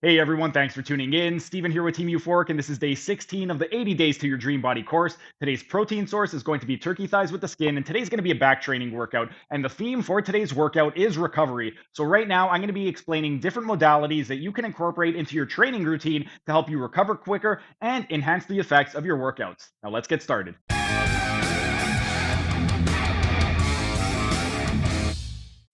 Hey everyone, thanks for tuning in. Steven here with Team Euphoric, and this is day 16 of the 80 Days to Your Dream Body course. Today's protein source is going to be turkey thighs with the skin, and today's going to be a back training workout. And the theme for today's workout is recovery. So, right now, I'm going to be explaining different modalities that you can incorporate into your training routine to help you recover quicker and enhance the effects of your workouts. Now, let's get started.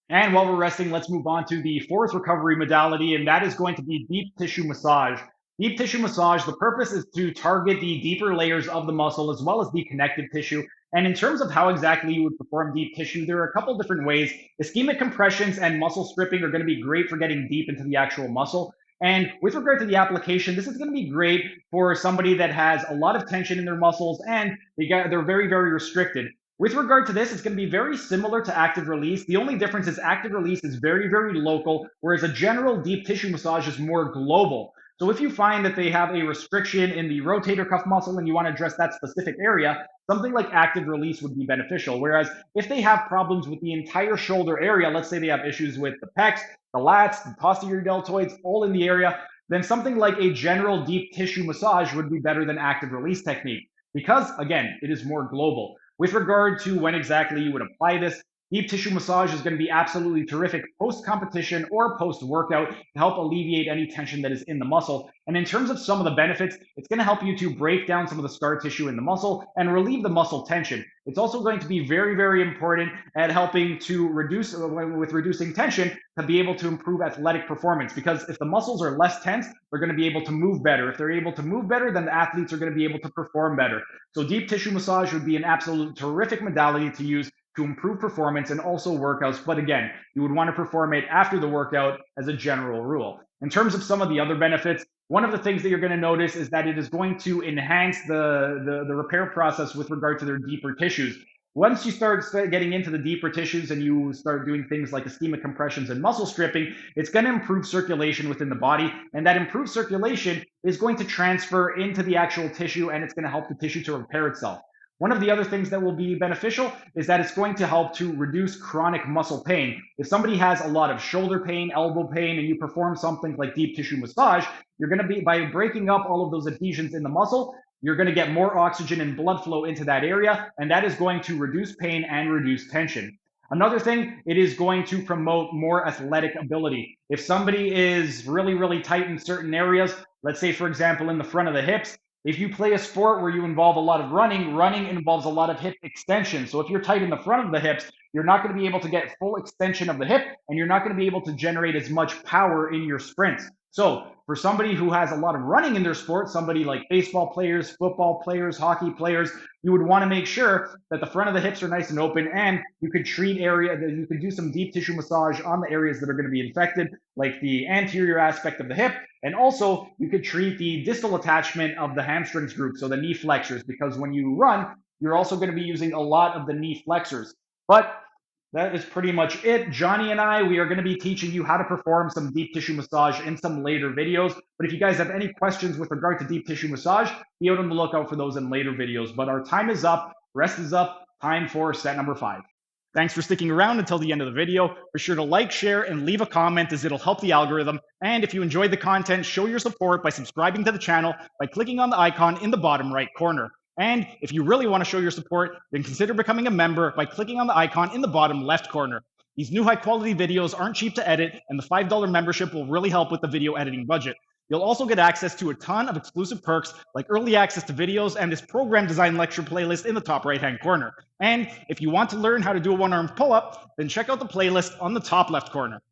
And while we're resting, let's move on to the fourth recovery modality, and that is going to be deep tissue massage. Deep tissue massage, the purpose is to target the deeper layers of the muscle as well as the connective tissue. And in terms of how exactly you would perform deep tissue, there are a couple different ways. Ischemic compressions and muscle stripping are going to be great for getting deep into the actual muscle. And with regard to the application, this is going to be great for somebody that has a lot of tension in their muscles and they're very, very restricted. With regard to this, it's going to be very similar to active release. The only difference is active release is very, very local, whereas a general deep tissue massage is more global. So if you find that they have a restriction in the rotator cuff muscle and you want to address that specific area, something like active release would be beneficial. Whereas if they have problems with the entire shoulder area, let's say they have issues with the pecs, the lats, the posterior deltoids, all in the area, then something like a general deep tissue massage would be better than active release technique because, again, it is more global. With regard to when exactly you would apply this, deep tissue massage is going to be absolutely terrific post competition or post workout to help alleviate any tension that is in the muscle. And in terms of some of the benefits, it's going to help you to break down some of the scar tissue in the muscle and relieve the muscle tension. It's also going to be very, very important at helping to reduce, with reducing tension, to be able to improve athletic performance. Because if the muscles are less tense, they're going to be able to move better. If they're able to move better, then the athletes are going to be able to perform better. So deep tissue massage would be an absolute terrific modality to use to improve performance and also workouts. But again, you would want to perform it after the workout as a general rule. In terms of some of the other benefits, one of the things that you're going to notice is that it is going to enhance the repair process with regard to their deeper tissues. Once you start getting into the deeper tissues and you start doing things like ischemic compressions and muscle stripping, it's going to improve circulation within the body. And that improved circulation is going to transfer into the actual tissue and it's going to help the tissue to repair itself. One of the other things that will be beneficial is that it's going to help to reduce chronic muscle pain. If somebody has a lot of shoulder pain, elbow pain, and you perform something like deep tissue massage, you're going to be, by breaking up all of those adhesions in the muscle, you're going to get more oxygen and blood flow into that area, and that is going to reduce pain and reduce tension. Another thing, it is going to promote more athletic ability. If somebody is really, really tight in certain areas, let's say, for example, in the front of the hips, if you play a sport where you involve a lot of running involves a lot of hip extension. So if you're tight in the front of the hips, you're not going to be able to get full extension of the hip and you're not going to be able to generate as much power in your sprints. So for somebody who has a lot of running in their sport, somebody like baseball players, football players, hockey players, you would want to make sure that the front of the hips are nice and open and you could you could do some deep tissue massage on the areas that are going to be infected, like the anterior aspect of the hip. And also you could treat the distal attachment of the hamstrings group, so the knee flexors, because when you run, you're also going to be using a lot of the knee flexors. But that is pretty much it. Johnny and I, we are going to be teaching you how to perform some deep tissue massage in some later videos. But if you guys have any questions with regard to deep tissue massage, be out on the lookout for those in later videos. But our time is up, rest is up, time for set number 5. Thanks for sticking around until the end of the video. Be sure to like, share, and leave a comment as it'll help the algorithm. And if you enjoyed the content, show your support by subscribing to the channel by clicking on the icon in the bottom right corner. And if you really want to show your support, then consider becoming a member by clicking on the icon in the bottom left corner. These new high quality videos aren't cheap to edit, and the $5 membership will really help with the video editing budget. You'll also get access to a ton of exclusive perks like early access to videos and this program design lecture playlist in the top right hand corner. And if you want to learn how to do a one-armed pull-up, then check out the playlist on the top left corner.